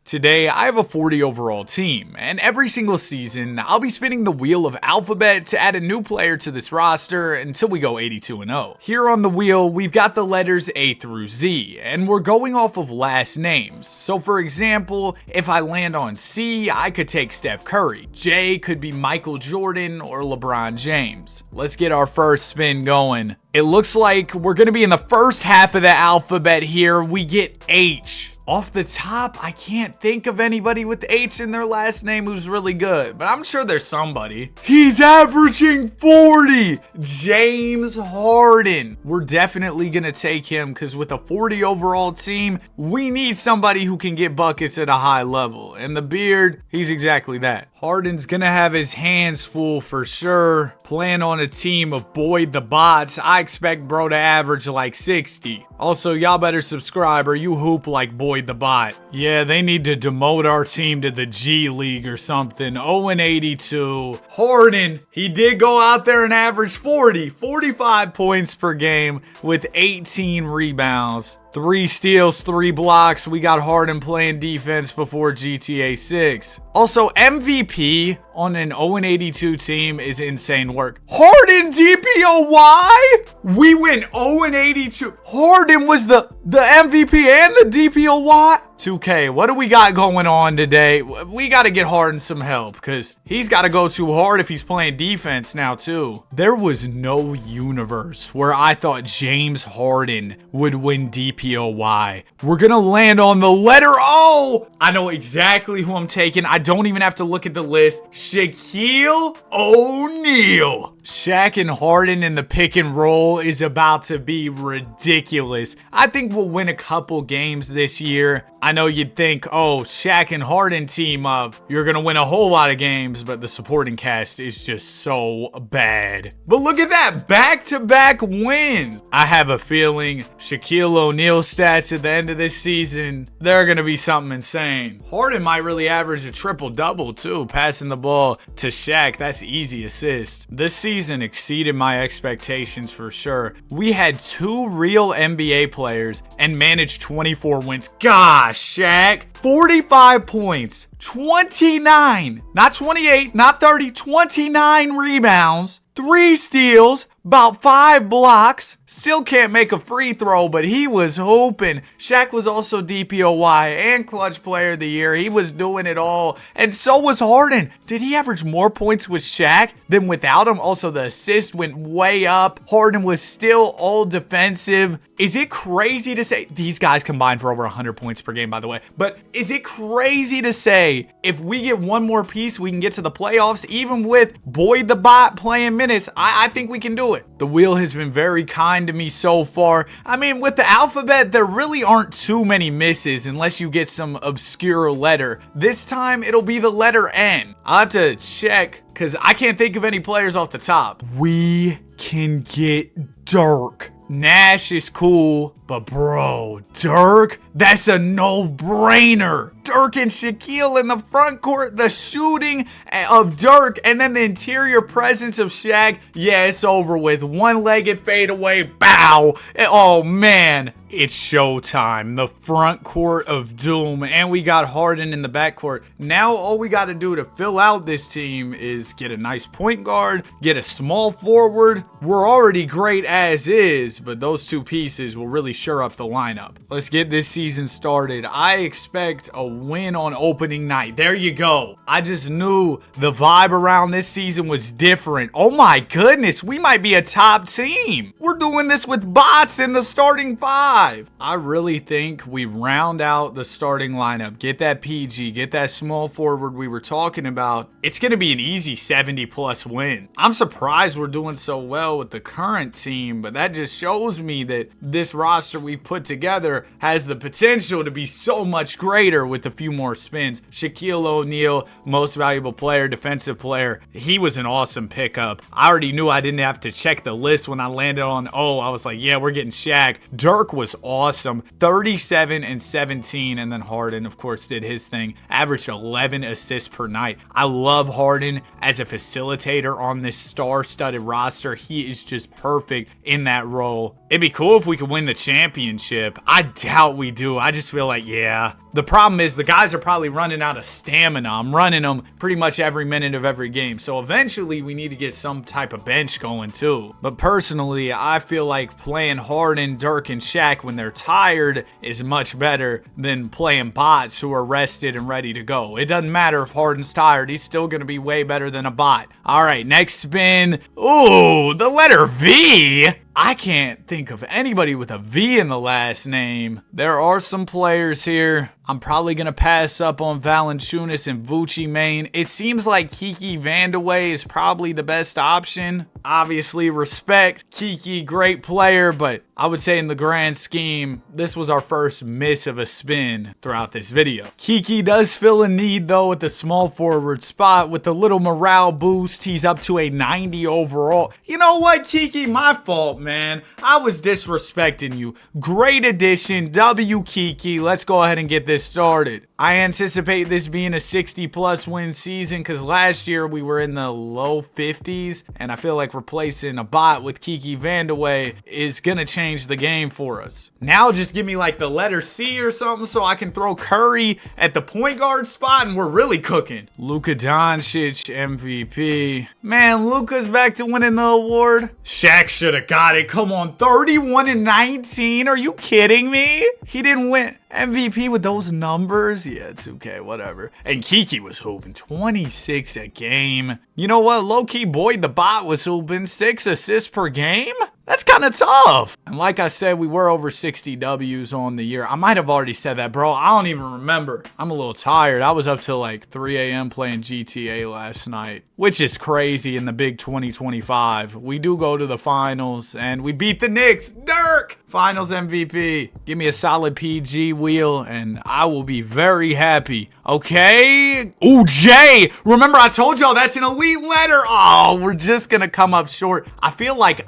Today, I have a 40 overall team, and every single season, I'll be spinning the wheel of alphabet to add a new player to this roster until we go 82-0. Here on the wheel, we've got the letters A through Z, and we're going off of last names. So for example, if I land on C, I could take Steph Curry. J could be Michael Jordan or LeBron James. Let's get our first spin going. It looks like we're going to be in the first half of the alphabet here. We get H. Off the top, I can't think of anybody with H in their last name who's really good, but I'm sure there's somebody. He's averaging 40! James Harden. We're definitely going to take him because with a 40 overall team, we need somebody who can get buckets at a high level. And the beard, he's exactly that. Harden's going to have his hands full for sure. Playing on a team of Boyd the Bots, I expect bro to average like 60. Also, y'all better subscribe or you hoop like Boyd the Bot. Yeah, they need to demote our team to the G League or something. 0-82. Harden, he did go out there and average 45 points per game with 18 rebounds. 3 steals, 3 blocks. We got Harden playing defense before GTA 6. Also, MVP on an 0-82 team is insane work. Harden DPOY? We went 0-82. Harden was the MVP and the DPOY? 2K, what do we got going on today? We got to get Harden some help because he's got to go too hard if he's playing defense now too. There was no universe where I thought James Harden would win DPOY. We're going to land on the letter O. I know exactly who I'm taking. I don't even have to look at the list. Shaquille O'Neal. Shaq and Harden in the pick and roll is about to be ridiculous. I think we'll win a couple games this year. I know you'd think, oh, Shaq and Harden team up, you're going to win a whole lot of games, but the supporting cast is just so bad. But look at that, back-to-back wins. I have a feeling Shaquille O'Neal stats at the end of this season, they're going to be something insane. Harden might really average a triple-double too, passing the ball to Shaq. That's easy assist. This season exceeded my expectations for sure. We had 2 real NBA players and managed 24 wins. Gosh, Shaq, 45 points, 29, not 28, not 30, 29 rebounds, 3 steals, about 5 blocks. Still can't make a free throw, but he was hooping. Shaq was also DPOY and Clutch Player of the Year. He was doing it all. And so was Harden. Did he average more points with Shaq than without him? Also, the assist went way up. Harden was still all defensive. Is it crazy to say these guys combined for over 100 points per game, by the way? But is it crazy to say if we get one more piece, we can get to the playoffs? Even with Boyd the Bot playing minutes, I think we can do it. The wheel has been very kind to me so far. I mean, with the alphabet, there really aren't too many misses unless you get some obscure letter. This time, it'll be the letter N. I'll have to check because I can't think of any players off the top. We can get Dirk. Nash is cool, but bro, Dirk, that's a no-brainer. Dirk and Shaquille in the front court, the shooting of Dirk, and then the interior presence of Shaq. Yeah, it's over with. One-legged fadeaway, bow. Oh, man. It's showtime. The front court of doom, and we got Harden in the backcourt. Now, all we got to do to fill out this team is get a nice point guard, get a small forward. We're already great as is, but those 2 pieces will really shore up the lineup. Let's get this season started. I expect a win on opening night. There you go. I just knew the vibe around this season was different. Oh my goodness, we might be a top team. We're doing this with bots in the starting 5. I really think we round out the starting lineup, get that PG, get that small forward we were talking about. It's going to be an easy 70+ win. I'm surprised we're doing so well with the current team, but that just shows me that this roster we've put together has the potential to be so much greater with a few more spins. Shaquille O'Neal, most valuable player, defensive player. He was an awesome pickup. I already knew I didn't have to check the list when I landed on O. I was like, yeah, we're getting Shaq. Dirk was awesome. 37 and 17, and then Harden, of course, did his thing. Averaged 11 assists per night. I love Harden as a facilitator on this star-studded roster. He is just perfect in that role. It'd be cool if we could win the championship. I doubt we do do. I just feel like, yeah. The problem is the guys are probably running out of stamina. I'm running them pretty much every minute of every game. So eventually we need to get some type of bench going too. But personally, I feel like playing Harden, Dirk, and Shaq when they're tired is much better than playing bots who are rested and ready to go. It doesn't matter if Harden's tired. He's still going to be way better than a bot. All right, next spin. Ooh, the letter V. I can't think of anybody with a V in the last name. There are some players here. I'm probably going to pass up on Valanciunas and Vucci Main. It seems like Kiki Vandeweghe is probably the best option. Obviously, respect Kiki, great player, but I would say in the grand scheme, this was our first miss of a spin throughout this video. Kiki does fill a need though at the small forward spot with a little morale boost. He's up to a 90 overall. You know what, Kiki? My fault, man. I was disrespecting you. Great addition. W Kiki. Let's go ahead and get this started. I anticipate this being a 60+ win season because last year we were in the low 50s, and I feel like replacing a bot with Kiki Vandeweghe is gonna change the game for us. Now just give me like the letter C or something so I can throw Curry at the point guard spot and we're really cooking. Luka Doncic MVP. Man, Luka's back to winning the award. Shaq should have got it. Come on, 31-19. Are you kidding me? He didn't win MVP with those numbers? Yeah, it's okay, whatever. And Kiki was hooping 26 a game. You know what? Low-key Boyd the bot was hooping 6 assists per game? That's kind of tough. And like I said, we were over 60 W's on the year. I might have already said that, bro. I don't even remember. I'm a little tired. I was up till like 3 a.m. playing GTA last night, which is crazy in the big 2025. We do go to the finals and we beat the Knicks. Dirk! Finals MVP. Give me a solid PG wheel and I will be very happy. Okay. Ooh, J. Remember I told y'all that's an elite letter. Oh, we're just gonna come up short. I feel like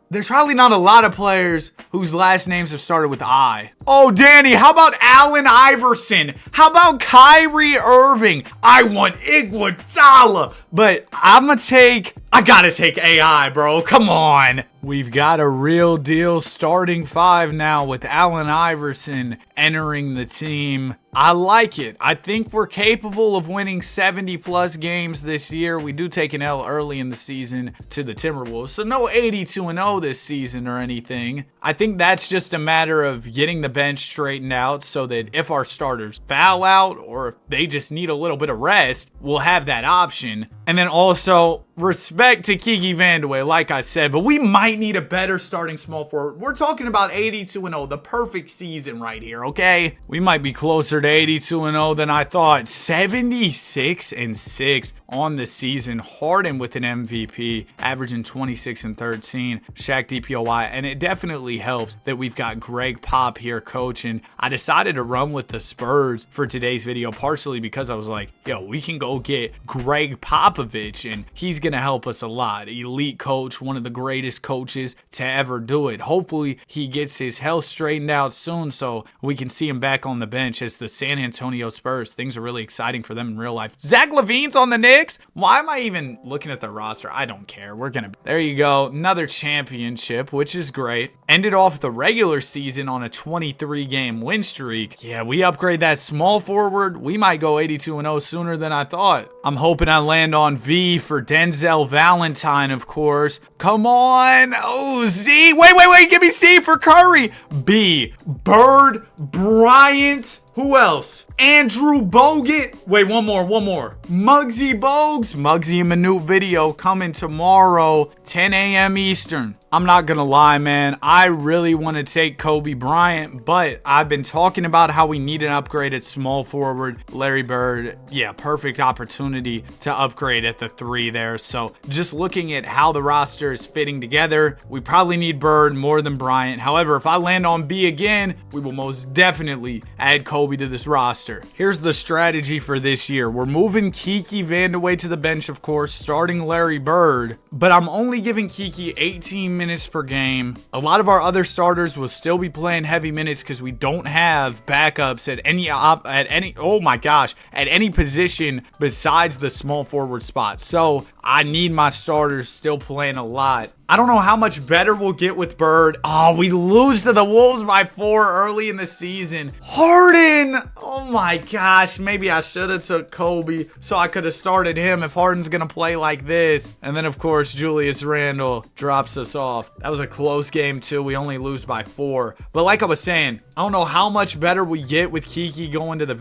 there's probably not a lot of players whose last names have started with I. Oh, Danny, how about Allen Iverson? How about Kyrie Irving? I want Iguodala, but I gotta take AI, bro. Come on. We've got a real deal starting five now with Allen Iverson entering the team. I like it. I think we're capable of winning 70+ games this year. We do take an L early in the season to the Timberwolves, so no 82-0 this season or anything. I think that's just a matter of getting the bench straightened out so that if our starters foul out or if they just need a little bit of rest, we'll have that option. And then also, respect to Kiki Vandeweghe, like I said, but we might need a better starting small forward. We're talking about 82-0, the perfect season right here, okay? We might be closer to 82-0 than I thought. 76-6 on the season. Harden with an MVP, averaging 26 and 13. Shaq DPOY, and it definitely helps that we've got Greg Pop here coaching. I decided to run with the Spurs for today's video, partially because I was like, yo, we can go get Greg Popovich, and he's gonna help us a lot. Elite coach, one of the greatest coaches to ever do it. Hopefully he gets his health straightened out soon so we can see him back on the bench as the San Antonio Spurs. Things are really exciting for them in real life. Zach LaVine's on the Knicks. Why am I even looking at the roster? I don't care. There you go. Another championship, which is great. Ended off the regular season on a 23-game win streak. Yeah, we upgrade that small forward. We might go 82-0 sooner than I thought. I'm hoping I land on V for Denzel Valentine, of course. Come on. Oh, Z. Wait. Give me C for Curry. B. Bird. Bryant. Who else? Andrew Bogut. Wait, one more. Muggsy Bogues. Muggsy and Manute video coming tomorrow, 10 a.m. Eastern. I'm not gonna lie, man. I really want to take Kobe Bryant, but I've been talking about how we need an upgrade at small forward. Larry Bird, yeah, perfect opportunity to upgrade at the 3 there. So just looking at how the roster is fitting together, we probably need Bird more than Bryant. However, if I land on B again, we will most definitely add Kobe to this roster. Here's the strategy for this year. We're moving Kiki Vandeweghe to the bench, of course, starting Larry Bird, but I'm only giving Kiki 18 minutes per game. A lot of our other starters will still be playing heavy minutes because we don't have backups at any position besides the small forward spot. So I need my starters still playing a lot. I don't know how much better we'll get with Bird. Oh, we lose to the Wolves by 4 early in the season. Harden! Oh my gosh, maybe I should have took Kobe so I could have started him if Harden's gonna play like this. And then, of course, Julius Randle drops us off. That was a close game, too. We only lose by 4. But like I was saying, I don't know how much better we get with Kiki going to the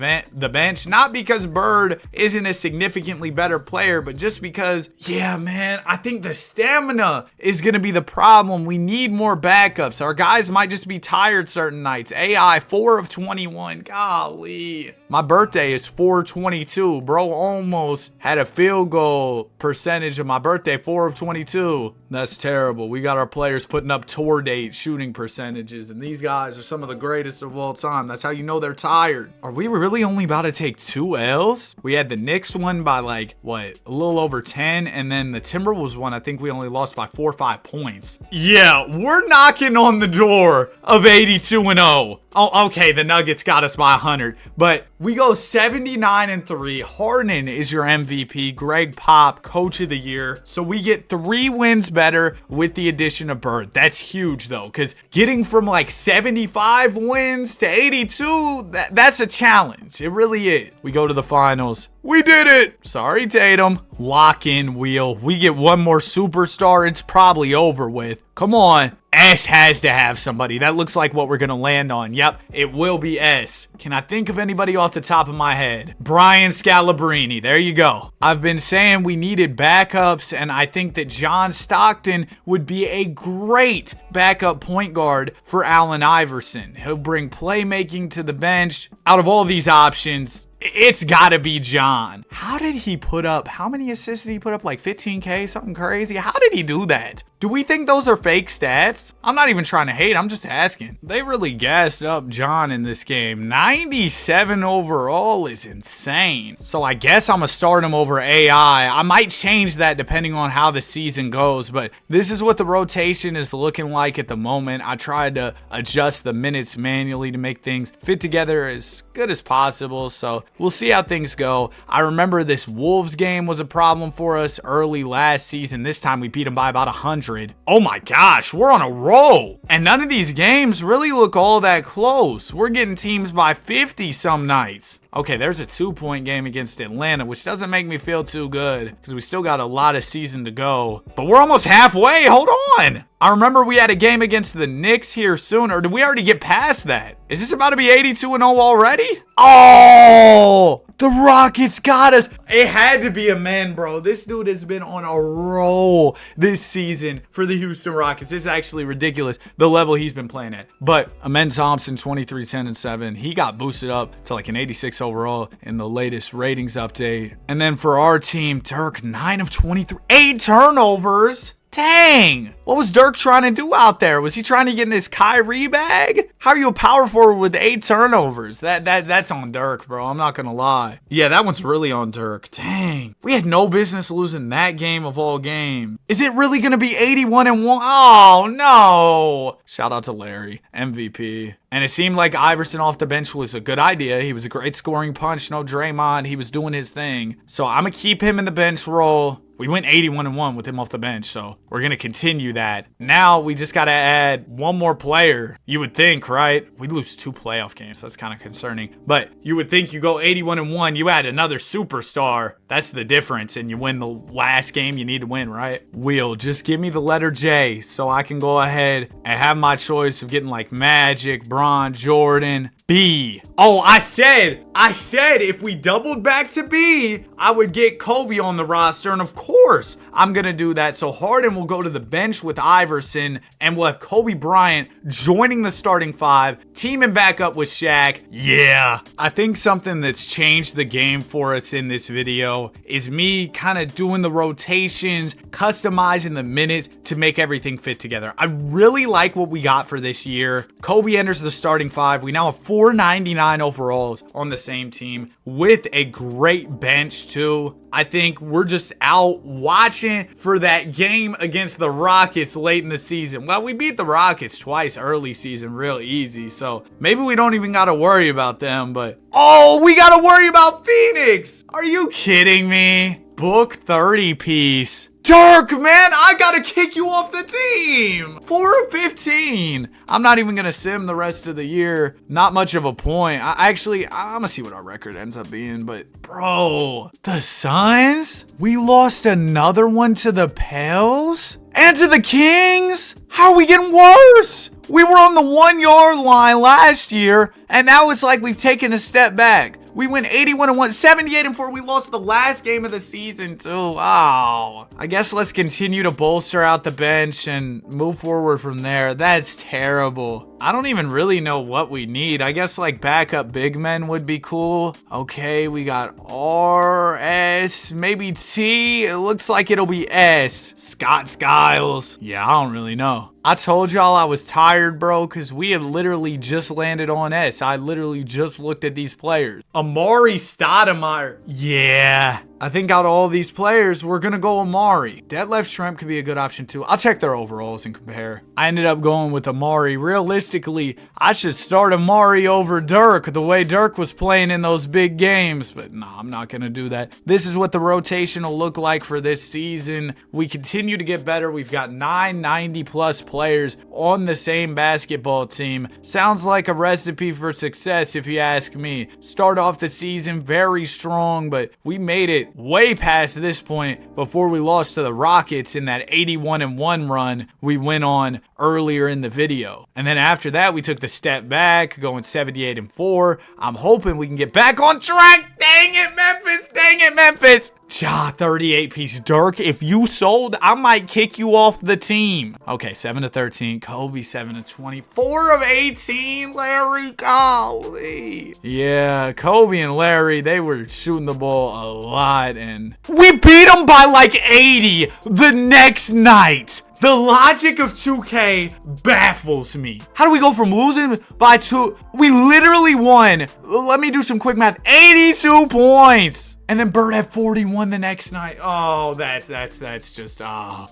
bench. Not because Bird isn't a significantly better player, but just because, yeah, man, I think the stamina is going to be the problem. We need more backups. Our guys might just be tired certain nights. AI, 4 of 21. Golly. My birthday is 4/22. Bro almost had a field goal percentage of my birthday, 4 of 22. That's terrible. We got our players putting up tour date shooting percentages, and these guys are some of the greatest of all time. That's how you know they're tired. Are we really only about to take 2 L's? We had the Knicks one by like, what, a little over 10, and then the Timberwolves one, I think we only lost by 4 or 5 points. Yeah, we're knocking on the door of 82-0. Oh, okay, the Nuggets got us by 100, but we go 79-3. Harden is your MVP. Greg Pop, Coach of the Year. So we get 3 wins better with the addition of Bird. That's huge, though, because getting from like 75 wins to 82, that's a challenge. It really is. We go to the finals. We did it. Sorry, Tatum. Lock-in wheel. We get one more superstar. It's probably over with. Come on. S has to have somebody. That looks like what we're going to land on. Yep, it will be S. Can I think of anybody off the top of my head? Brian Scalabrine. There you go. I've been saying we needed backups, and I think that John Stockton would be a great backup point guard for Allen Iverson. He'll bring playmaking to the bench. Out of all these options, it's gotta be John. How did he put up, how many assists did he put up? Like 15K, something crazy? How did he do that? Do we think those are fake stats? I'm not even trying to hate, I'm just asking. They really gassed up John in this game. 97 overall is insane. So I guess I'm gonna start him over AI. I might change that depending on how the season goes, but this is what the rotation is looking like at the moment. I tried to adjust the minutes manually to make things fit together as good as possible, so we'll see how things go. I remember this Wolves game was a problem for us early last season. This time we beat them by about 100. Oh my gosh, we're on a roll. And none of these games really look all that close. We're getting teams by 50 some nights. Okay, there's a 2-point game against Atlanta, which doesn't make me feel too good because we still got a lot of season to go. But we're almost halfway. Hold on. I remember we had a game against the Knicks here soon, or did we already get past that? Is this about to be 82-0 already? Oh, the Rockets got us. It had to be a man, bro. This dude has been on a roll this season for the Houston Rockets. It's actually ridiculous, the level he's been playing at. But Amen Thompson, 23, 10, and 7. He got boosted up to like an 86 overall in the latest ratings update. And then for our team, Dirk, 9 of 23, 8 turnovers. Dang, what was Dirk trying to do out there? Was he trying to get in his Kyrie bag? How are you a power forward with 8 turnovers? That's on Dirk, bro. I'm not gonna lie. Yeah, that one's really on Dirk. Dang, we had no business losing that game of all games. Is it really gonna be 81-1? Oh no! Shout out to Larry, MVP. And it seemed like Iverson off the bench was a good idea. He was a great scoring punch. No Draymond. He was doing his thing. So I'm going to keep him in the bench role. We went 81-1 with him off the bench, so we're going to continue that. Now we just got to add one more player. You would think, right? We lose 2 playoff games. So that's kind of concerning. But you would think you go 81-1, you add another superstar. That's the difference, and you win the last game you need to win, right? Will, just give me the letter J so I can go ahead and have my choice of getting like Magic, Bron, Jordan. B. Oh, I said if we doubled back to B, I would get Kobe on the roster, and of course I'm gonna do that. So Harden will go to the bench with Iverson, and we'll have Kobe Bryant joining the starting 5, teaming back up with Shaq. Yeah, I think something that's changed the game for us in this video is me kind of doing the rotations, customizing the minutes to make everything fit together. I really like what we got for this year. Kobe enters the starting 5. We now have 499 overalls on the same team with a great bench too. I think we're just out watching for that game against the Rockets late in the season. Well, we beat the Rockets twice early season real easy, so maybe we don't even got to worry about them, but oh, we got to worry about Phoenix. Are you kidding me? Book 30 piece. Dirk, man, I gotta kick you off the team. 4 of 15. I'm not even gonna sim the rest of the year. Not much of a point. I'm gonna see what our record ends up being, but bro, the Suns? We lost another one to the Pels? And to the Kings? How are we getting worse? We were on the 1 yard line last year, and now it's like we've taken a step back. We went 81-1, 78-4. We lost the last game of the season too. Oh, I guess let's continue to bolster out the bench and move forward from there. That's terrible. I don't even really know what we need. I guess like backup big men would be cool. Okay, we got R, S, maybe T. It looks like it'll be S. Scott Skiles. Yeah, I don't really know. I told y'all I was tired, bro, because we had literally just landed on S. I literally just looked at these players. Amare Stoudemire. Yeah. I think out of all these players, we're going to go Amare. Dead left shrimp could be a good option too. I'll check their overalls and compare. I ended up going with Amare. Realistically, I should start Amare over Dirk the way Dirk was playing in those big games. But no, I'm not going to do that. This is what the rotation will look like for this season. We continue to get better. We've got 990 plus players on the same basketball team. Sounds like a recipe for success if you ask me. Start off the season very strong, but we made it way past this point before we lost to the Rockets in that 81-1 run we went on earlier in the video. And then after that, we took the step back, going 78-4. I'm hoping we can get back on track. Dang it, Memphis. Dang it, Memphis. 38 piece. Dirk, if you sold, I might kick you off the team. Okay, 7 of 13. Kobe, 7 of 20. 4 of 18. Larry, golly. Yeah, Kobe and Larry, they were shooting the ball a lot, and we beat them by like 80 the next night. The logic of 2K baffles me. How do we go from losing by 2? We literally won. Let me do some quick math. 82 points. And then Bird had 41 the next night. Oh, that's just,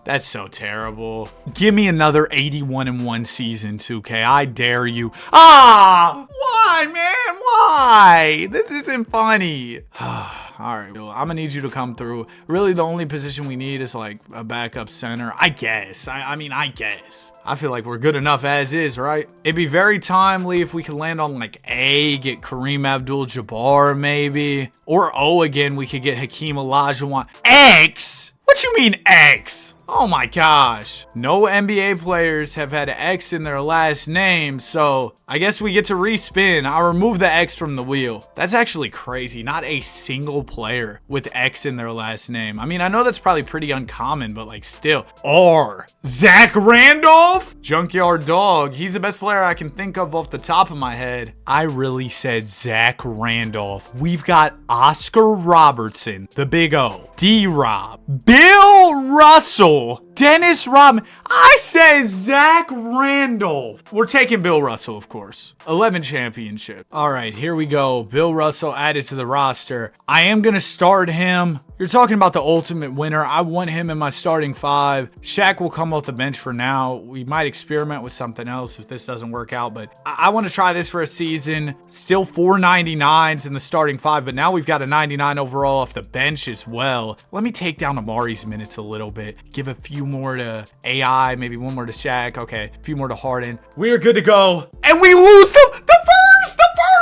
that's so terrible. Give me another 81-1 season, 2K. I dare you. Why, man? Why? This isn't funny. All right, I'm gonna need you to come through. Really, the only position we need is like a backup center, I guess. I mean, I guess. I feel like we're good enough as is, right? It'd be very timely if we could land on like A, get Kareem Abdul-Jabbar maybe. Or O again, we could get Hakeem Olajuwon. X? What you mean X? Oh my gosh. No NBA players have had X in their last name, so I guess we get to respin. I'll remove the X from the wheel. That's actually crazy. Not a single player with X in their last name. I mean, I know that's probably pretty uncommon, but like still. R. Zach Randolph? Junkyard Dog. He's the best player I can think of off the top of my head. I really said Zach Randolph. We've got Oscar Robertson, the big O. D-Rob. Bill Russell. Dennis Rodman. I said Zach Randolph. We're taking Bill Russell, of course. 11 championship. All right, here we go. Bill Russell added to the roster. I am going to start him. You're talking about the ultimate winner. I want him in my starting 5. Shaq will come off the bench for now. We might experiment with something else if this doesn't work out, but I want to try this for a season. Still 499s in the starting 5, but now we've got a 99 overall off the bench as well. Let me take down Amare's minutes a little bit. Give a few more to AI, maybe one more to Shaq. Okay, a few more to Harden. We're good to go. And we lose the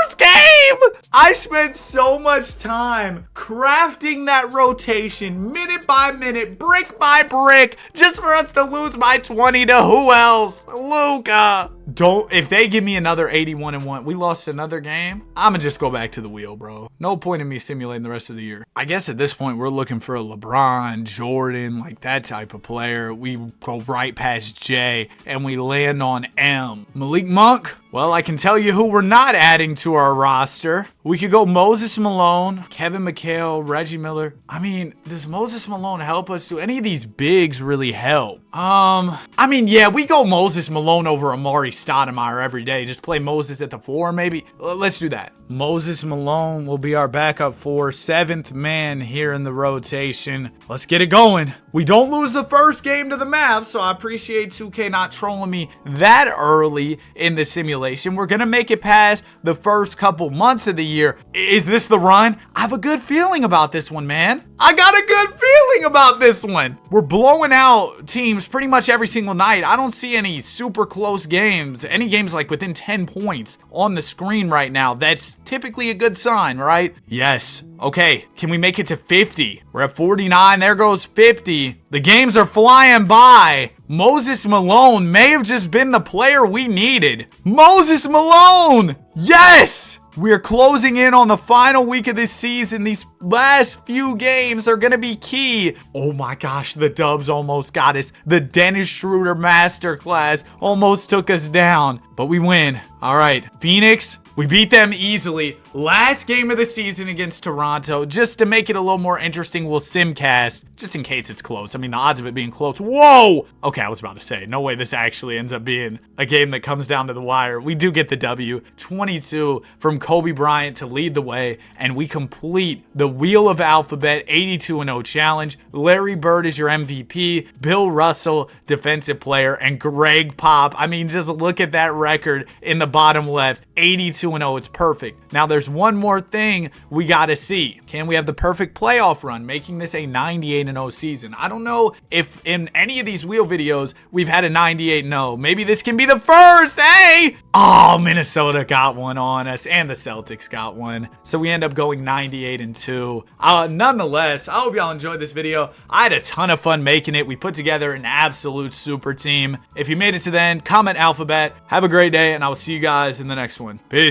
first game. I spent so much time crafting that rotation minute by minute, brick by brick, just for us to lose by 20 to who else? Luka. If they give me another 81-1, we lost another game, I'm gonna just go back to the wheel, bro. No point in me simulating the rest of the year. I guess at this point, we're looking for a LeBron, Jordan, like that type of player. We go right past J, and we land on M. Malik Monk? Well, I can tell you who we're not adding to our roster. We could go Moses Malone, Kevin McHale, Reggie Miller. I mean, does Moses Malone help us? Do any of these bigs really help? I mean, yeah, we go Moses Malone over Amare Stoudemire every day. Just play Moses at the 4, maybe. Let's do that. Moses Malone will be our backup 4, 7th man here in the rotation. Let's get it going. We don't lose the first game to the Mavs, so I appreciate 2K not trolling me that early in the simulation. We're gonna make it past the first couple months of the year. Is this the run? I have a good feeling about this one, man. I got a good feeling about this one. We're blowing out teams pretty much every single night. I don't see any super close games, any games like within 10 points on the screen right now. That's typically a good sign, right? Yes. Okay, can we make it to 50? We're at 49. There goes 50. The games are flying by. Moses Malone may have just been the player we needed. Moses Malone! Yes! We're closing in on the final week of this season. These last few games are going to be key. Oh my gosh, the Dubs almost got us. The Dennis Schroeder masterclass almost took us down, but we win. All right, Phoenix, we beat them easily. Last game of the season against Toronto. Just to make it a little more interesting, we'll simcast, just in case it's close. I mean, the odds of it being close. Whoa! Okay, I was about to say, no way this actually ends up being a game that comes down to the wire. We do get the W. 22 from Kobe Bryant to lead the way, and we complete the Wheel of Alphabet 82-0 challenge. Larry Bird is your MVP. Bill Russell, defensive player, and Greg Pop. I mean, just look at that record in the bottom left. 82-0. It's perfect. Now, there's one more thing we got to see. Can we have the perfect playoff run, making this a 98-0 season? I don't know if in any of these wheel videos we've had a 98-0. Maybe this can be the first, hey? Oh, Minnesota got one on us, and the Celtics got one. So we end up going 98-2. Nonetheless, I hope y'all enjoyed this video. I had a ton of fun making it. We put together an absolute super team. If you made it to the end, comment Alphabet. Have a great day, and I will see you guys in the next one. Peace.